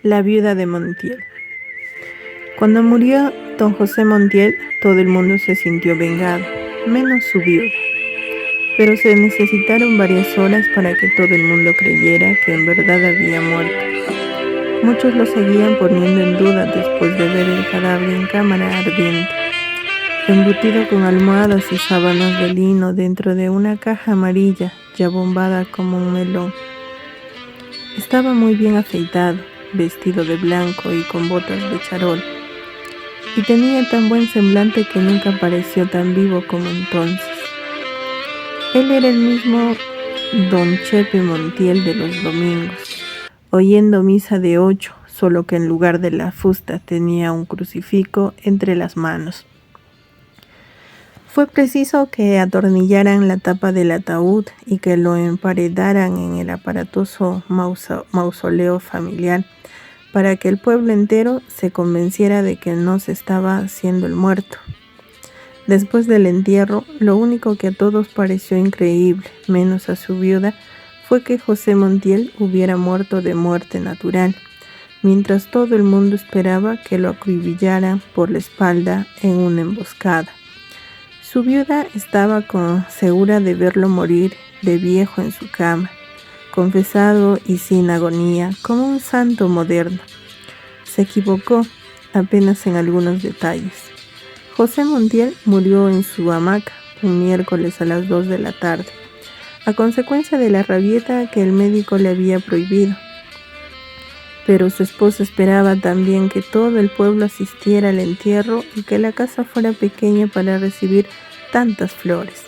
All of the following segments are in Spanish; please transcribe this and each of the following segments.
La viuda de Montiel. Cuando murió don José Montiel, todo el mundo se sintió vengado, menos su viuda. Pero se necesitaron varias horas para que todo el mundo creyera que en verdad había muerto. Muchos lo seguían poniendo en duda después de ver el cadáver en cámara ardiente, embutido con almohadas y sábanas de lino dentro de una caja amarilla ya bombada como un melón. Estaba muy bien afeitado, vestido de blanco y con botas de charol, y tenía tan buen semblante que nunca pareció tan vivo como entonces. Él era el mismo don Chepe Montiel de los domingos, oyendo misa de 8, solo que en lugar de la fusta tenía un crucifijo entre las manos. Fue preciso que atornillaran la tapa del ataúd y que lo emparedaran en el aparatoso mausoleo familiar para que el pueblo entero se convenciera de que no se estaba haciendo el muerto. Después del entierro, lo único que a todos pareció increíble, menos a su viuda, fue que José Montiel hubiera muerto de muerte natural, mientras todo el mundo esperaba que lo acribillaran por la espalda en una emboscada. Su viuda estaba segura de verlo morir de viejo en su cama, confesado y sin agonía, como un santo moderno. Se equivocó apenas en algunos detalles. José Montiel murió en su hamaca un miércoles a las 2 de la tarde, a consecuencia de la rabieta que el médico le había prohibido. Pero su esposa esperaba también que todo el pueblo asistiera al entierro y que la casa fuera pequeña para recibir tantas flores.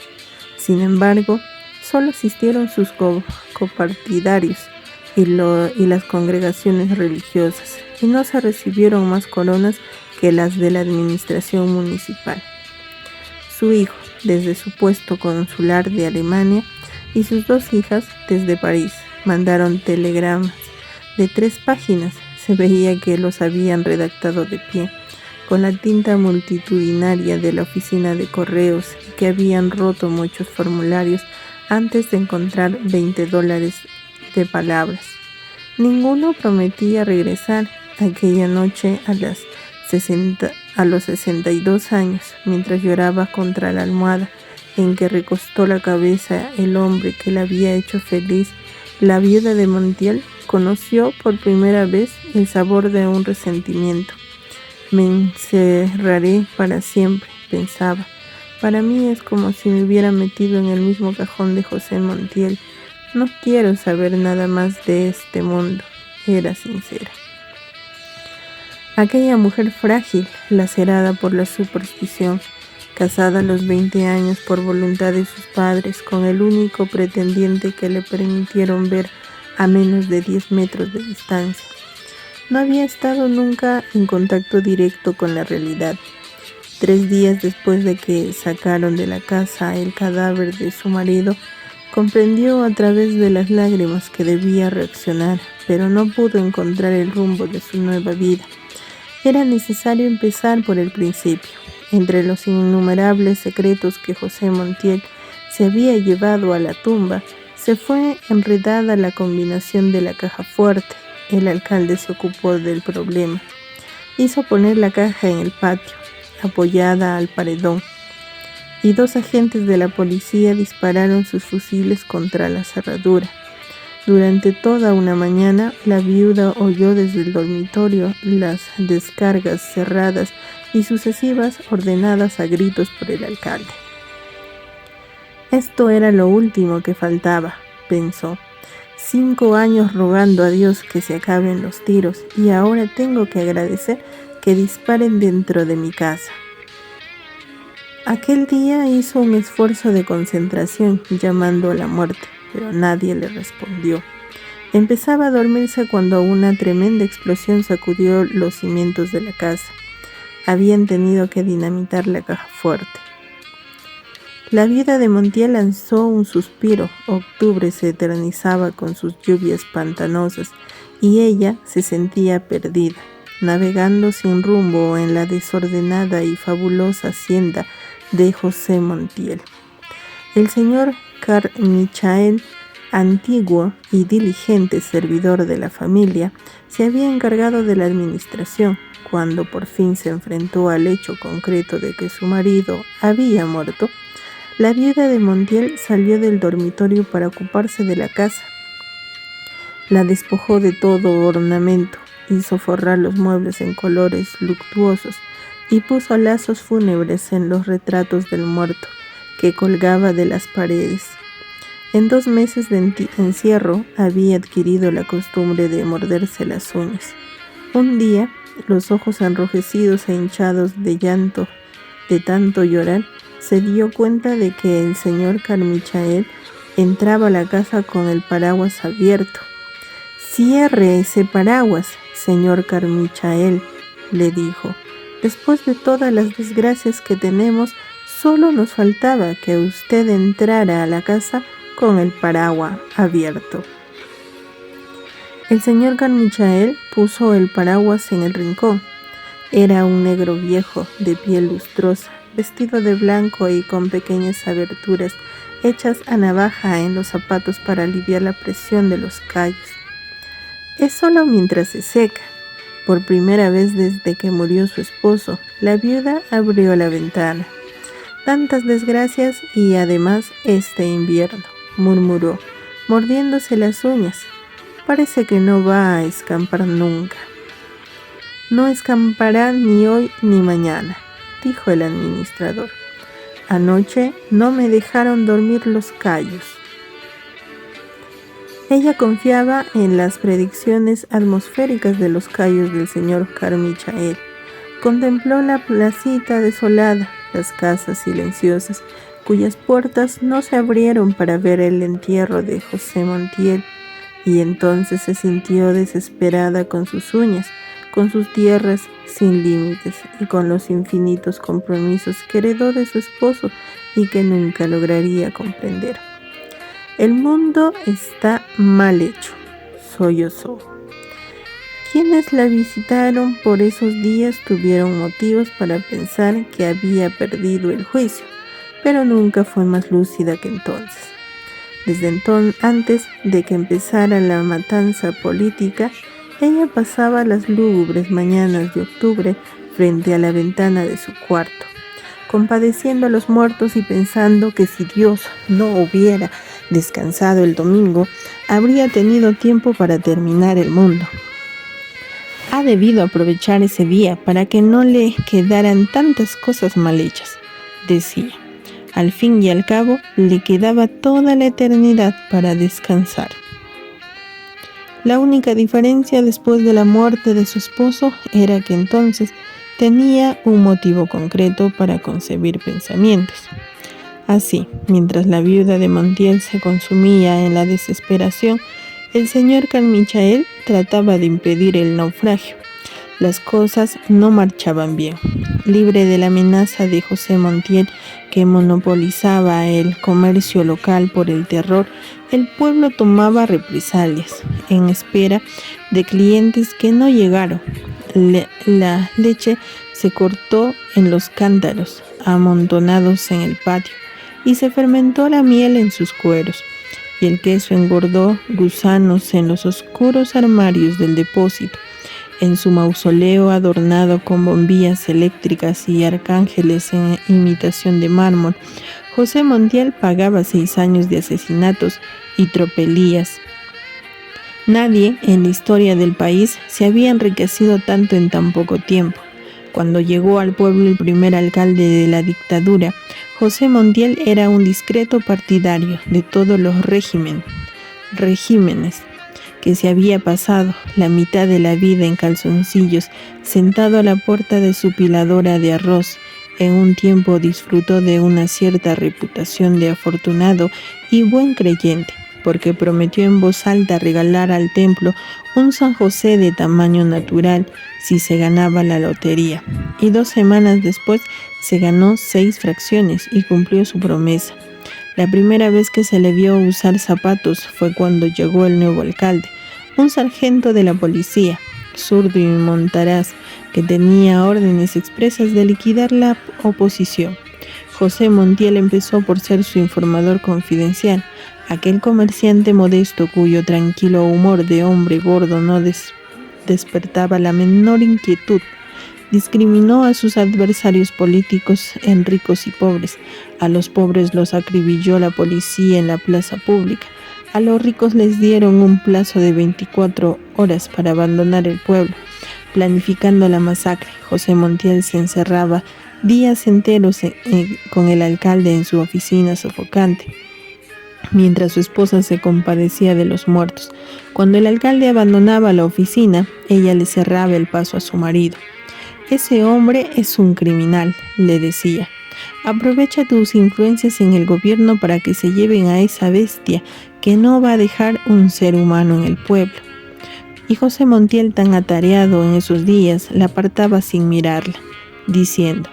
Sin embargo, solo asistieron sus copartidarios y las congregaciones religiosas, y no se recibieron más coronas que las de la administración municipal. Su hijo, desde su puesto consular de Alemania, y sus 2 hijas, desde París, mandaron telegramas de 3 páginas. Se veía que los habían redactado de pie, con la tinta multitudinaria de la oficina de correos, y que habían roto muchos formularios antes de encontrar $20 de palabras. Ninguno prometía regresar aquella noche a los 62 años, mientras lloraba contra la almohada en que recostó la cabeza el hombre que la había hecho feliz. La viuda de Montiel conoció por primera vez el sabor de un resentimiento. Me encerraré para siempre, pensaba. Para mí es como si me hubiera metido en el mismo cajón de José Montiel. No quiero saber nada más de este mundo. Era sincera. Aquella mujer frágil, lacerada por la superstición, casada a los 20 años por voluntad de sus padres, con el único pretendiente que le permitieron ver a menos de 10 metros de distancia. No había estado nunca en contacto directo con la realidad. 3 días después de que sacaron de la casa el cadáver de su marido, comprendió a través de las lágrimas que debía reaccionar, pero no pudo encontrar el rumbo de su nueva vida. Era necesario empezar por el principio. Entre los innumerables secretos que José Montiel se había llevado a la tumba, se fue enredada la combinación de la caja fuerte. El alcalde se ocupó del problema. Hizo poner la caja en el patio, apoyada al paredón, y 2 agentes de la policía dispararon sus fusiles contra la cerradura. Durante toda una mañana, la viuda oyó desde el dormitorio las descargas cerradas y sucesivas ordenadas a gritos por el alcalde. Esto era lo último que faltaba, pensó. 5 años rogando a Dios que se acaben los tiros, y ahora tengo que agradecer que disparen dentro de mi casa. Aquel día hizo un esfuerzo de concentración, llamando a la muerte, pero nadie le respondió. Empezaba a dormirse cuando una tremenda explosión sacudió los cimientos de la casa. Habían tenido que dinamitar la caja fuerte. La viuda de Montiel lanzó un suspiro. Octubre se eternizaba con sus lluvias pantanosas y ella se sentía perdida, navegando sin rumbo en la desordenada y fabulosa hacienda de José Montiel. El señor Carmichael antiguo y diligente servidor de la familia, se había encargado de la administración. Cuando por fin se enfrentó al hecho concreto de que su marido había muerto, la viuda de Montiel salió del dormitorio para ocuparse de la casa. La despojó de todo ornamento, hizo forrar los muebles en colores luctuosos y puso lazos fúnebres en los retratos del muerto que colgaba de las paredes. En 2 meses de encierro había adquirido la costumbre de morderse las uñas. Un día, los ojos enrojecidos e hinchados de llanto de tanto llorar, se dio cuenta de que el señor Carmichael entraba a la casa con el paraguas abierto. «Cierre ese paraguas, señor Carmichael», le dijo. «Después de todas las desgracias que tenemos, solo nos faltaba que usted entrara a la casa con el paraguas abierto». El señor Carmichael puso el paraguas en el rincón. Era un negro viejo, de piel lustrosa, vestido de blanco y con pequeñas aberturas hechas a navaja en los zapatos para aliviar la presión de los callos. «Es solo mientras se seca». Por primera vez desde que murió su esposo, la viuda abrió la ventana. «Tantas desgracias y además este invierno», murmuró, mordiéndose las uñas. «Parece que no va a escampar nunca». «No escampará ni hoy ni mañana», dijo el administrador. «Anoche no me dejaron dormir los callos». Ella confiaba en las predicciones atmosféricas de los callos del señor Carmichael. Contempló la placita desolada, las casas silenciosas, cuyas puertas no se abrieron para ver el entierro de José Montiel, y entonces se sintió desesperada con sus uñas, con sus tierras sin límites y con los infinitos compromisos que heredó de su esposo y que nunca lograría comprender. «El mundo está mal hecho», sollozó. Quienes la visitaron por esos días tuvieron motivos para pensar que había perdido el juicio, pero nunca fue más lúcida que entonces. Desde entonces, antes de que empezara la matanza política, ella pasaba las lúgubres mañanas de octubre frente a la ventana de su cuarto, compadeciendo a los muertos y pensando que si Dios no hubiera descansado el domingo, habría tenido tiempo para terminar el mundo. Ha debido aprovechar ese día para que no le quedaran tantas cosas mal hechas, decía. Al fin y al cabo, le quedaba toda la eternidad para descansar. La única diferencia después de la muerte de su esposo era que entonces tenía un motivo concreto para concebir pensamientos. Así, mientras la viuda de Montiel se consumía en la desesperación, el señor Carmichael trataba de impedir el naufragio. Las cosas no marchaban bien. Libre de la amenaza de José Montiel, que monopolizaba el comercio local por el terror, el pueblo tomaba represalias, en espera de clientes que no llegaron. La leche se cortó en los cántaros, amontonados en el patio, y se fermentó la miel en sus cueros, y el queso engordó gusanos en los oscuros armarios del depósito. En su mausoleo adornado con bombillas eléctricas y arcángeles en imitación de mármol, José Montiel pagaba 6 años de asesinatos y tropelías. Nadie en la historia del país se había enriquecido tanto en tan poco tiempo. Cuando llegó al pueblo el primer alcalde de la dictadura, José Montiel era un discreto partidario de todos los regímenes, que se había pasado la mitad de la vida en calzoncillos, sentado a la puerta de su piladora de arroz. En un tiempo disfrutó de una cierta reputación de afortunado y buen creyente, porque prometió en voz alta regalar al templo un San José de tamaño natural si se ganaba la lotería, y 2 semanas después se ganó 6 fracciones y cumplió su promesa. La primera vez que se le vio usar zapatos fue cuando llegó el nuevo alcalde, un sargento de la policía, zurdo y montaraz, que tenía órdenes expresas de liquidar la oposición. José Montiel empezó por ser su informador confidencial. Aquel comerciante modesto, cuyo tranquilo humor de hombre gordo no despertaba la menor inquietud, discriminó a sus adversarios políticos en ricos y pobres. A los pobres los acribilló la policía en la plaza pública. A los ricos les dieron un plazo de 24 horas para abandonar el pueblo. Planificando la masacre, José Montiel se encerraba días enteros con el alcalde en su oficina sofocante, mientras su esposa se compadecía de los muertos. Cuando el alcalde abandonaba la oficina, ella le cerraba el paso a su marido. «Ese hombre es un criminal», le decía. «Aprovecha tus influencias en el gobierno para que se lleven a esa bestia que no va a dejar un ser humano en el pueblo». Y José Montiel, tan atareado en esos días, la apartaba sin mirarla, diciendo: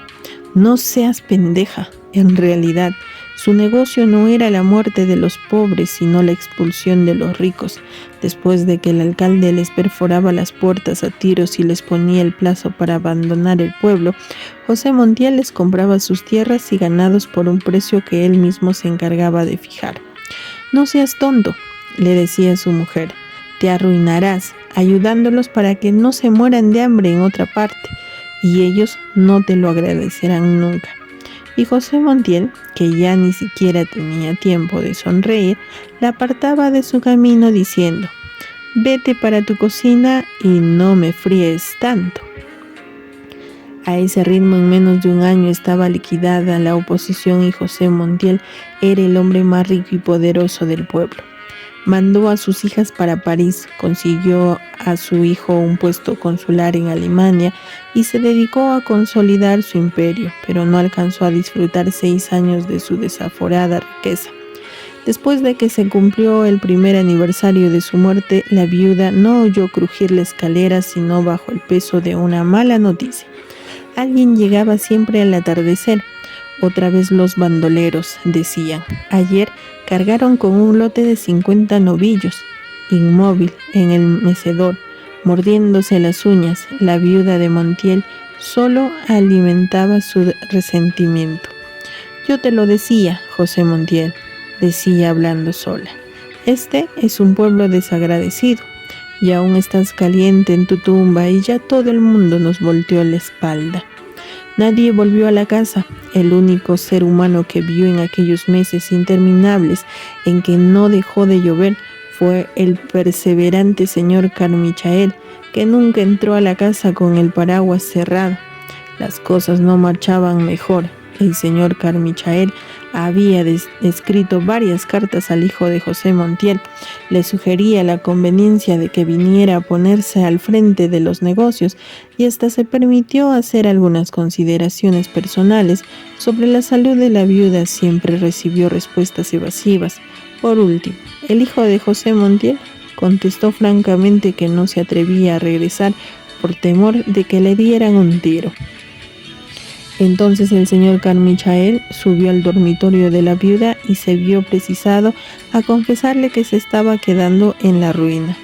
«No seas pendeja, en realidad su negocio no era la muerte de los pobres, sino la expulsión de los ricos». Después de que el alcalde les perforaba las puertas a tiros y les ponía el plazo para abandonar el pueblo, José Montiel les compraba sus tierras y ganados por un precio que él mismo se encargaba de fijar. «No seas tonto», le decía a su mujer, «te arruinarás ayudándolos para que no se mueran de hambre en otra parte, y ellos no te lo agradecerán nunca». Y José Montiel, que ya ni siquiera tenía tiempo de sonreír, la apartaba de su camino diciendo: «Vete para tu cocina y no me fríes tanto». A ese ritmo, en menos de un año estaba liquidada la oposición y José Montiel era el hombre más rico y poderoso del pueblo. Mandó a sus hijas para París, consiguió a su hijo un puesto consular en Alemania y se dedicó a consolidar su imperio, pero no alcanzó a disfrutar 6 años de su desaforada riqueza. Después de que se cumplió el primer aniversario de su muerte, la viuda no oyó crujir la escalera sino bajo el peso de una mala noticia. Alguien llegaba siempre al atardecer. «Otra vez los bandoleros», decían. «Ayer cargaron con un lote de 50 novillos». Inmóvil en el mecedor, mordiéndose las uñas, la viuda de Montiel solo alimentaba su resentimiento. «Yo te lo decía, José Montiel», decía hablando sola. «Este es un pueblo desagradecido, y aún estás caliente en tu tumba y ya todo el mundo nos volteó la espalda». Nadie volvió a la casa. El único ser humano que vio en aquellos meses interminables en que no dejó de llover fue el perseverante señor Carmichael, que nunca entró a la casa con el paraguas cerrado. Las cosas no marchaban mejor. El señor Carmichael había escrito varias cartas al hijo de José Montiel. Le sugería la conveniencia de que viniera a ponerse al frente de los negocios y hasta se permitió hacer algunas consideraciones personales sobre la salud de la viuda. Siempre recibió respuestas evasivas. Por último, el hijo de José Montiel contestó francamente que no se atrevía a regresar por temor de que le dieran un tiro. Entonces el señor Carmichael subió al dormitorio de la viuda y se vio precisado a confesarle que se estaba quedando en la ruina.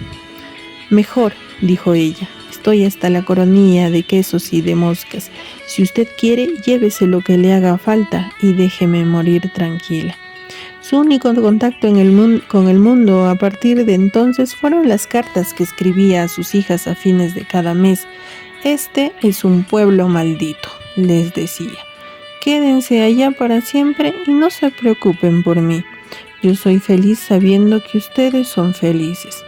«Mejor», dijo ella, «estoy hasta la coronilla de quesos y de moscas. Si usted quiere, llévese lo que le haga falta y déjeme morir tranquila». Su único contacto con el mundo a partir de entonces fueron las cartas que escribía a sus hijas a fines de cada mes. «Este es un pueblo maldito», les decía. «Quédense allá para siempre y no se preocupen por mí. Yo soy feliz sabiendo que ustedes son felices».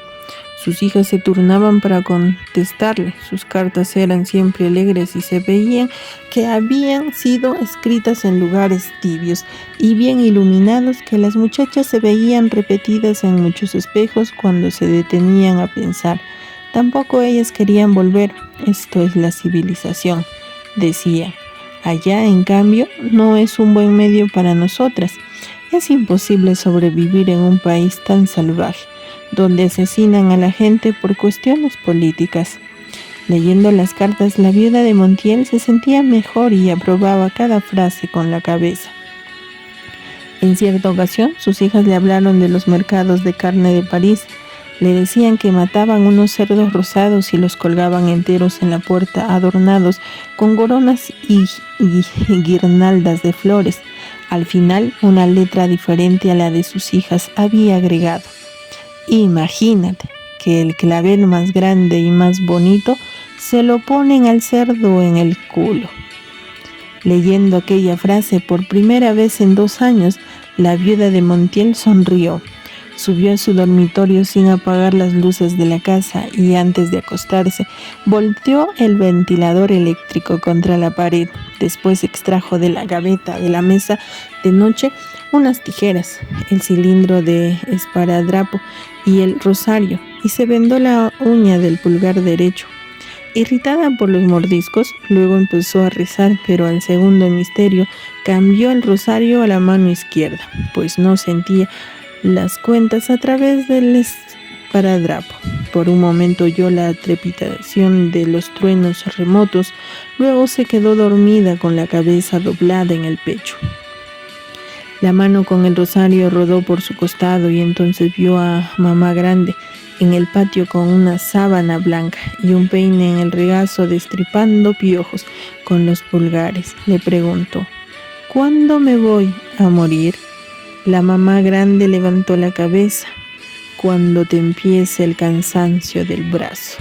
Sus hijas se turnaban para contestarle. Sus cartas eran siempre alegres y se veían que habían sido escritas en lugares tibios y bien iluminados, que las muchachas se veían repetidas en muchos espejos cuando se detenían a pensar. Tampoco ellas querían volver. «Esto es la civilización», decía. «Allá, en cambio, no es un buen medio para nosotras. Es imposible sobrevivir en un país tan salvaje, donde asesinan a la gente por cuestiones políticas». Leyendo las cartas, la viuda de Montiel se sentía mejor y aprobaba cada frase con la cabeza. En cierta ocasión, sus hijas le hablaron de los mercados de carne de París. Le decían que mataban unos cerdos rosados y los colgaban enteros en la puerta, adornados con coronas y guirnaldas de flores. Al final, una letra diferente a la de sus hijas había agregado: imagínate que el clavel más grande y más bonito se lo ponen al cerdo en el culo. Leyendo aquella frase por primera vez en 2 años, la viuda de Montiel sonrió. Subió a su dormitorio sin apagar las luces de la casa y antes de acostarse, volteó el ventilador eléctrico contra la pared. Después extrajo de la gaveta de la mesa de noche unas tijeras, el cilindro de esparadrapo y el rosario, y se vendó la uña del pulgar derecho. Irritada por los mordiscos, luego empezó a rezar, pero al segundo misterio cambió el rosario a la mano izquierda, pues no sentía las cuentas a través del esparadrapo. Por un momento oyó la trepitación de los truenos remotos, luego se quedó dormida con la cabeza doblada en el pecho. La mano con el rosario rodó por su costado y entonces vio a mamá grande en el patio con una sábana blanca y un peine en el regazo destripando piojos con los pulgares. Le preguntó: ¿cuándo me voy a morir? La mamá grande levantó la cabeza: cuando te empiece el cansancio del brazo.